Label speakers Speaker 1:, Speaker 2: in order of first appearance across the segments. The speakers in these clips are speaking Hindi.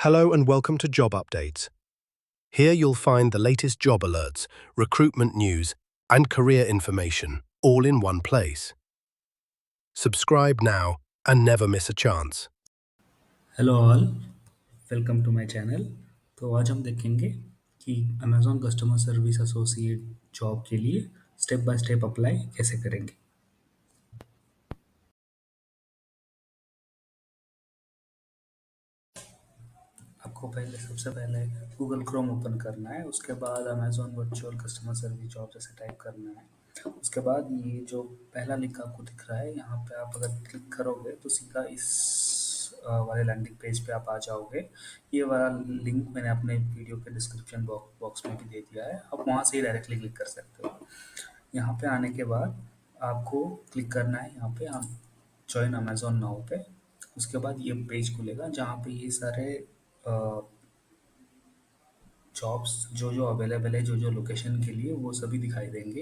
Speaker 1: Hello and welcome to Job Updates. Here you'll find the latest job alerts, recruitment news, and career information, all in one place. Subscribe now and never miss a chance.
Speaker 2: Hello all, welcome to my channel. तो आज हम देखेंगे कि Amazon customer service associate job के लिए स्टेप बाय स्टेप अप्लाई कैसे करेंगे। आपको पहले सबसे पहले गूगल क्रोम ओपन करना है, उसके बाद Amazon virtual customer service job जैसे टाइप करना है। उसके बाद ये जो पहला लिंक आपको दिख रहा है, यहाँ पे आप अगर क्लिक करोगे तो सीधा इस वाले लैंडिंग पेज पे आप आ जाओगे। ये वाला लिंक मैंने अपने वीडियो के डिस्क्रिप्शन बॉक्स में भी दे दिया है, आप वहाँ से ही डायरेक्टली क्लिक कर सकते हो। यहाँ पे आने के बाद आपको क्लिक करना है यहाँ पे आप जॉइन अमेज़ॉन नाउ पे। उसके बाद ये पेज खुलेगा जहाँ पे ये सारे जॉब्स जो जो अवेलेबल है, जो जो लोकेशन के लिए, वो सभी दिखाई देंगे।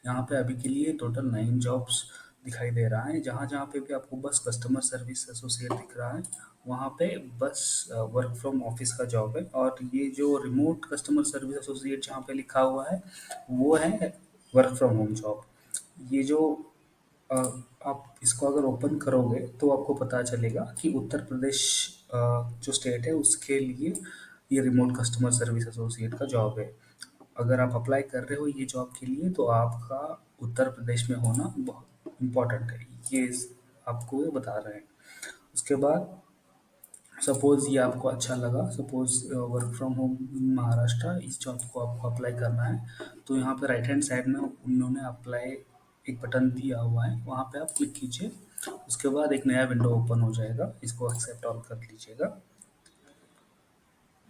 Speaker 2: यहाँ पे अभी के लिए टोटल 9 जॉब्स दिखाई दे रहा है। जहाँ जहाँ पे भी आपको बस कस्टमर सर्विस एसोसिएट दिख रहा है, वहाँ पे बस वर्क फ्रॉम ऑफिस का जॉब है। और ये जो रिमोट कस्टमर सर्विस एसोसिएट जहाँ पे लिखा हुआ है, वो है वर्क फ्रॉम होम जॉब। ये जो अ, आप इसको अगर ओपन करोगे तो आपको पता चलेगा कि उत्तर प्रदेश जो स्टेट है उसके लिए ये रिमोट कस्टमर सर्विस एसोसिएट का जॉब है। अगर आप अप्लाई कर रहे हो ये जॉब के लिए तो आपका उत्तर प्रदेश में होना बहुत इम्पोर्टेंट है, ये आपको ये बता रहे हैं। उसके बाद सपोज़ ये आपको अच्छा लगा, suppose work from home in Maharashtra, इस जॉब को आपको अप्लाई करना है, तो यहाँ पे राइट हैंड साइड में उन्होंने अप्लाई एक बटन दिया हुआ है, वहाँ पे आप क्लिक कीजिए। उसके बाद एक नया विंडो ओपन हो जाएगा, इसको एक्सेप्ट ऑल कर लीजिएगा।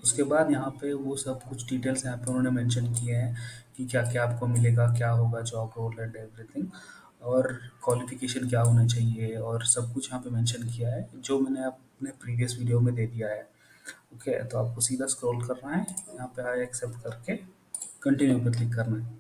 Speaker 2: उसके बाद यहाँ पे वो सब कुछ डिटेल्स यहाँ पे उन्होंने मेंशन किए हैं कि क्या-क्या आपको मिलेगा, क्या होगा जॉब रोल एंड एवरीथिंग, और क्वालिफ़िकेशन क्या होना चाहिए, और सब कुछ यहाँ पे मेंशन किया है, जो मैंने अपने प्रीवियस वीडियो में दे दिया है। ओके, तो आपको सीधा स्क्रॉल करना है, यहाँ पे आई एक्सेप्ट करके कंटिन्यू पे क्लिक करना है।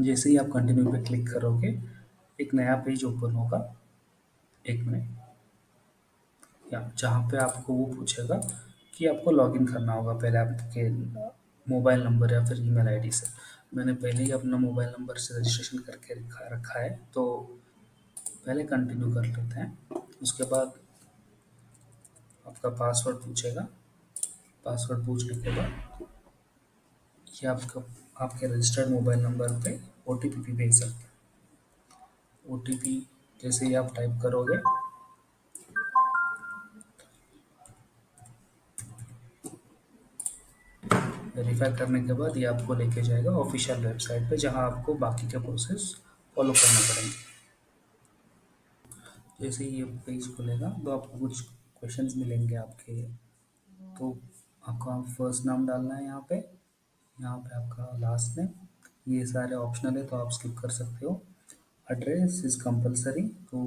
Speaker 2: जैसे ही आप कंटिन्यू पे क्लिक करोगे, एक नया पेज ओपन होगा। एक मिनट, या जहाँ पे आपको वो पूछेगा कि आपको लॉगिन करना होगा पहले आपके मोबाइल नंबर या फिर ईमेल आईडी से। मैंने पहले ही अपना मोबाइल नंबर से रजिस्ट्रेशन करके रखा रखा है, तो पहले कंटिन्यू कर लेते हैं। उसके बाद आपका पासवर्ड पूछेगा। पासवर्ड पूछने के बाद ये आपका आपके रजिस्टर्ड मोबाइल नंबर पे ओटीपी भी भेज सकते हैं। ओटीपी जैसे ही आप टाइप करोगे, वेरीफाई करने के बाद ये आपको लेके जाएगा ऑफिशियल वेबसाइट पे, जहाँ आपको बाकी के प्रोसेस फॉलो करना पड़ेंगे। जैसे ही ये पेज खुलेगा तो आपको कुछ क्वेश्चंस मिलेंगे आपके। तो आपका फर्स्ट नाम डालना है यहाँ पे आपका लास्ट नेम। ये सारे ऑप्शनल है तो आप स्किप कर सकते हो। एड्रेस इज कंपलसरी, तो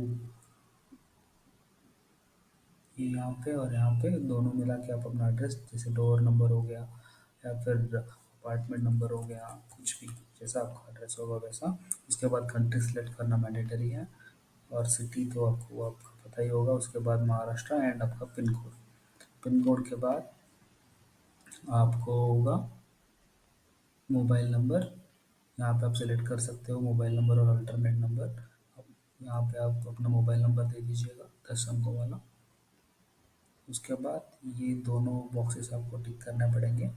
Speaker 2: ये यहाँ पे और यहाँ पे दोनों मिला के आप अपना एड्रेस, जैसे डोर नंबर हो गया या फिर अपार्टमेंट नंबर हो गया, कुछ भी जैसा आपका एड्रेस होगा वैसा। उसके बाद कंट्री सेलेक्ट करना मैंडेटरी है, और सिटी तो आपको आपका पता ही होगा। उसके बाद महाराष्ट्र एंड आपका पिन कोड। पिन कोड के बाद आपको होगा मोबाइल नंबर। यहाँ पे आप सेलेक्ट कर सकते हो मोबाइल नंबर और अल्टरनेट नंबर। यहाँ पे आप अपना मोबाइल नंबर दे दीजिएगा 10 अंकों वाला। उसके बाद ये दोनों बॉक्सेस आपको टिक करने पड़ेंगे।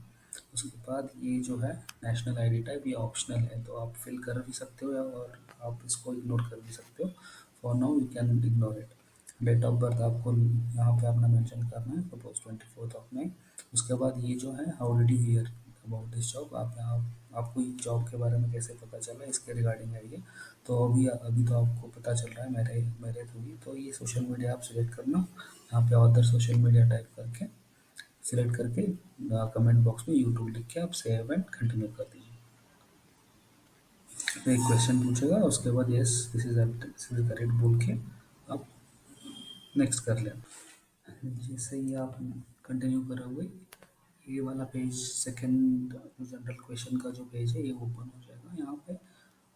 Speaker 2: उसके बाद ये जो है नेशनल आईडी टाइप, ये ऑप्शनल है तो आप फिल कर भी सकते हो और आप इसको इग्नोर कर भी सकते हो। For now you can ignore it. Date of birth आपको यहाँ पे अपना मेंशन करना है, सपोज 24 मई। उसके बाद ये जो है how did you here about this job, आप यहाँ आपको इस जॉब के बारे में कैसे पता चला, इसके रिगार्डिंग है ये। तो अभी अभी तो आपको पता चल रहा है मेरे मेरे थ्रू ही। तो ये सोशल मीडिया आप सिलेक्ट करना, यहाँ पे अदर सोशल मीडिया टाइप करके सिलेक्ट करके कमेंट बॉक्स में यूट्यूब लिख के आप सेव एंड कंटिन्यू कर दीजिए। एक क्वेश्चन पूछेगा, उसके बाद यस दिस इज करेक्ट बोल के आप नेक्स्ट कर लें। जैसे ही आप कंटिन्यू करोगे, ये वाला पेज सेकंड जनरल क्वेश्चन का जो पेज है ये ओपन हो जाएगा। यहाँ पे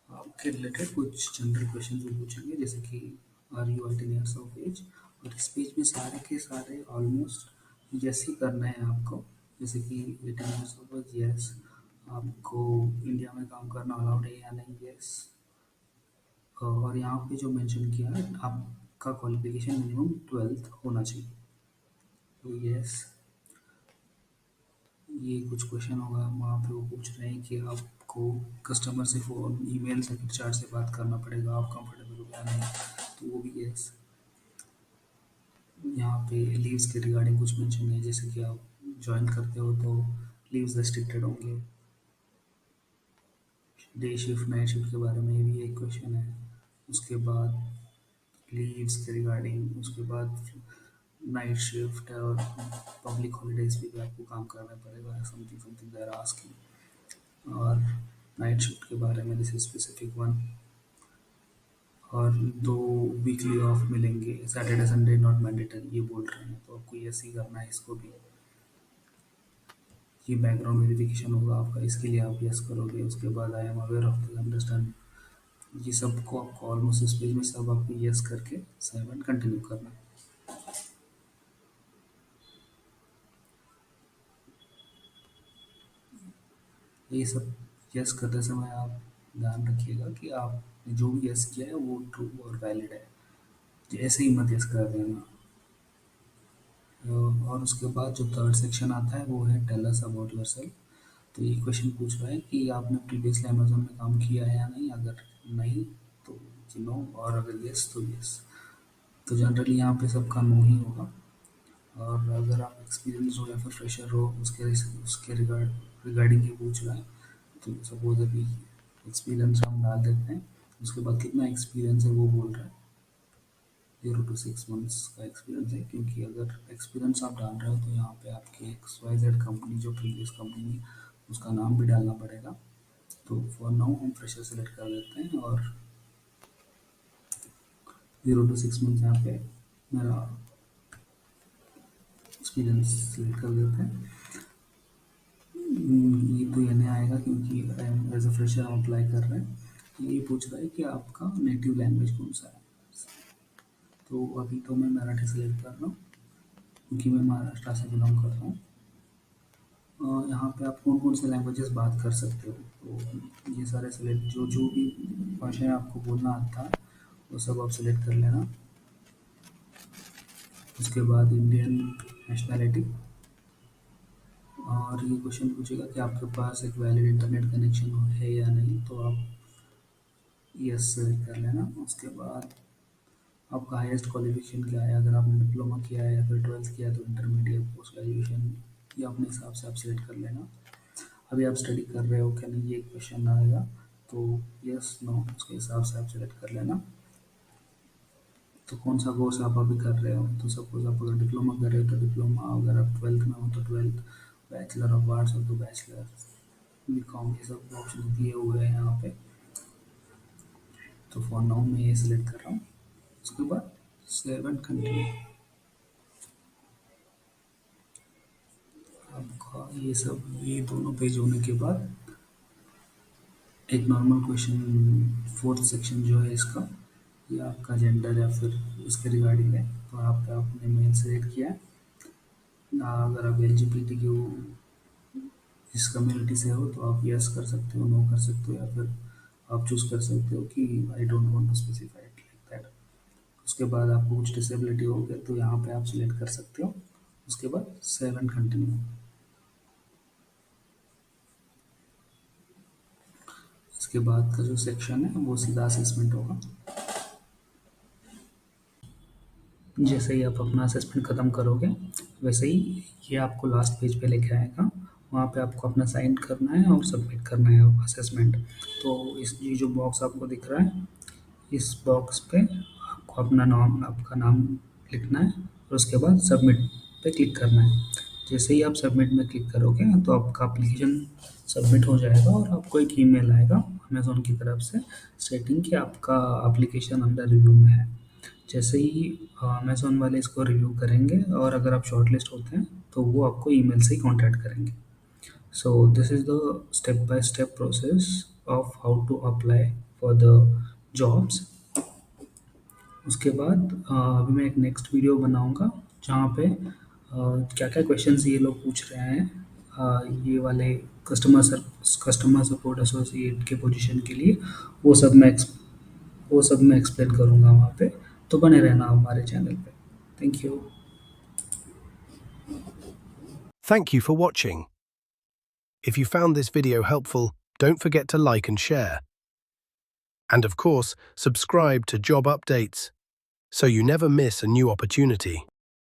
Speaker 2: आपके रिलेटेड कुछ जनरल क्वेश्चन भी पूछेंगे, जैसे कि are you 18 years of age. और इस पेज में सारे के सारे ऑलमोस्ट यस ही करना है आपको। जैसे कि रिटर्न यूज होगा यस, आपको इंडिया में काम करना अलाउड है या नहीं, यस। और यहाँ पे जो मेंशन किया है आपका क्वालिफिकेशन मिनिमम 12th होना चाहिए, तो यस। ये कुछ क्वेश्चन होगा वहाँ पे, वो पूछ रहे हैं कि आपको कस्टमर से फ़ोन ईमेल से फिर चार्ट से बात करना पड़ेगा, आप कंफर्टेबल हो या नहीं, तो वो भी यस। यहाँ पे लीव्स के रिगार्डिंग कुछ मेंशन है, जैसे कि आप ज्वाइन करते हो तो लीव्स रेस्ट्रिक्टेड होंगे। डे शिफ्ट नाइट शिफ्ट के बारे में भी एक क्वेश्चन है। उसके बाद लीव्स के रिगार्डिंग, उसके बाद नाइट शिफ्ट है और पब्लिक हॉलीडेज पे भी आपको काम करना पड़ेगा, समथिंग समथिंग देयर आस्किंग। और नाइट शिफ्ट के बारे में दिस स्पेसिफिक वन। और 2 वीकली ऑफ मिलेंगे, सैटरडे संडे नॉट मैंडेटरी ये बोल रहे हैं, तो आपको यस ही करना है इसको भी। ये बैकग्राउंड वेरिफिकेशन होगा आपका, इसके लिए आप यस करोगे। उसके बाद I am aware of the understand, ये सबको आपको ऑलमोस्ट इस पेज में सब आपको यस करके सेव कंटिन्यू करना है। ये सब यस करते समय आप ध्यान रखिएगा कि आपने जो भी यस किया है वो ट्रू और वैलिड है, ऐसे ही मत यस कर देना। और उसके बाद जो थर्ड सेक्शन आता है वो है टेल अस अबाउट योरसेल्फ। तो ये क्वेश्चन पूछ रहा है कि आपने प्रीवियसली अमेज़न में काम किया है या नहीं, अगर नहीं तो नो, और अगर यस तो यस। तो जनरली यहाँ पे सबका नो ही होगा। और अगर आप एक्सपीरियंस हो या फिर फ्रेशर हो, उसके रिगार्डिंग ये पूछ रहा है। तो सपोज अभी एक्सपीरियंस हम डाल देते हैं, उसके बाद कितना एक्सपीरियंस है वो बोल रहा है। 0 to 6 months का एक्सपीरियंस है, क्योंकि अगर एक्सपीरियंस आप डाल रहे हो तो यहाँ पे आपकी XYZ कंपनी जो प्रीवियस कंपनी है उसका नाम भी डालना पड़ेगा। तो फॉर नाउ हम फ्रेशर सेलेक्ट कर देते हैं और 0 to 6 months यहाँ पे मेरा एक्सपीरियंस सेलेक्ट कर देते हैं। ये तो ये नहीं आएगा क्योंकि एज अ फ्रेशर हम अप्लाई कर रहे हैं। ये पूछ रहा है कि आपका नेटिव लैंग्वेज कौन सा है। तो अभी तो मैं मराठी सेलेक्ट कर रहा हूँ क्योंकि मैं महाराष्ट्र से बिलोंग करता हूँ। यहाँ पे आप कौन कौन से लैंग्वेजेस बात कर सकते हो, तो ये सारे सेलेक्ट, जो जो भी भाषाएं आपको बोलना आता है वो सब आप सेलेक्ट कर लेना। उसके बाद इंडियन नेशनैलिटी, और ये क्वेश्चन पूछेगा कि आपके पास एक वैलिड इंटरनेट कनेक्शन है या नहीं, तो आप यस सेलेक्ट कर लेना। उसके बाद आपका हाईएस्ट क्वालिफिकेशन क्या है, अगर आपने डिप्लोमा किया है या फिर 12th किया तो इंटरमीडिएट पोस्ट ग्रेजुएशन, ये अपने हिसाब से आप सेलेक्ट कर लेना। अभी आप स्टडी कर रहे हो क्या नहीं ये क्वेश्चन आएगा, तो यस नो उसके हिसाब से आप सेलेक्ट कर लेना। तो कौन सा कोर्स आप अभी कर रहे हो, तो सपोज आप अगर डिप्लोमा कर रहे हो तो डिप्लोमा, अगर आप 12th में हो तो 12th, बैचलर ऑफ आर्ट्स हो तो बैचलर, बीकॉम, ये सब ऑप्शन दिए हुए हैं यहाँ पे। तो फॉर नाउ मैं ये सिलेक्ट कर रहा हूँ। उसके बाद सेव एंड कंटिन्यू। आपका ये सब, ये दोनों पेज होने के बाद एक नॉर्मल क्वेश्चन, फोर्थ सेक्शन जो है इसका, ये आपका जेंडर या फिर इसके रिगार्डिंग है। तो आप आपने मेल सेलेक्ट किया है। अगर आप LGBTQ इस कम्युनिटी से हो तो आप यस कर सकते हो, नो कर सकते हो, या फिर आप चूज़ कर सकते हो कि I don't want to specify it like that. उसके बाद आपको कुछ डिसेबिलिटी हो गया तो यहाँ पे आप सिलेक्ट कर सकते हो। उसके बाद सेव एंड कंटिन्यू। इसके बाद का जो सेक्शन है वो सीधा असेसमेंट होगा। जैसे ही आप अपना असेसमेंट ख़त्म करोगे वैसे ही ये आपको लास्ट पेज पे लेके आएगा। वहाँ पे आपको अपना साइन करना है और सबमिट करना है असेसमेंट। तो इस ये जो बॉक्स आपको दिख रहा है, इस बॉक्स पे आपको अपना नाम, आपका नाम लिखना है और उसके बाद सबमिट पे क्लिक करना है। जैसे ही आप सबमिट में क्लिक करोगे तो आपका एप्लीकेशन सबमिट हो जाएगा और आपको एक ईमेल आएगा अमेज़न की तरफ से स्टेटिंग कि आपका एप्लीकेशन अंडर रिव्यू में है। जैसे ही अमेज़न वाले इसको रिव्यू करेंगे और अगर आप शॉर्टलिस्ट होते हैं तो वो आपको ईमेल से ही कॉन्टैक्ट करेंगे। So this is the step by step process of how to apply for the jobs। उसके बाद अभी मैं एक नेक्स्ट वीडियो बनाऊंगा जहाँ पे क्या क्या क्वेश्चंस ये लोग पूछ रहे हैं, ये वाले कस्टमर सपोर्ट एसोसिएट के पोजीशन के लिए, वो सब मैं एक्सप्लेन करूँगा वहाँ पे। तो बने रहना हमारे चैनल पे। Thank you.
Speaker 1: Thank you for watching. If you found this video helpful, don't forget to like and share. And of course, subscribe to Job Updates so you never miss a new opportunity.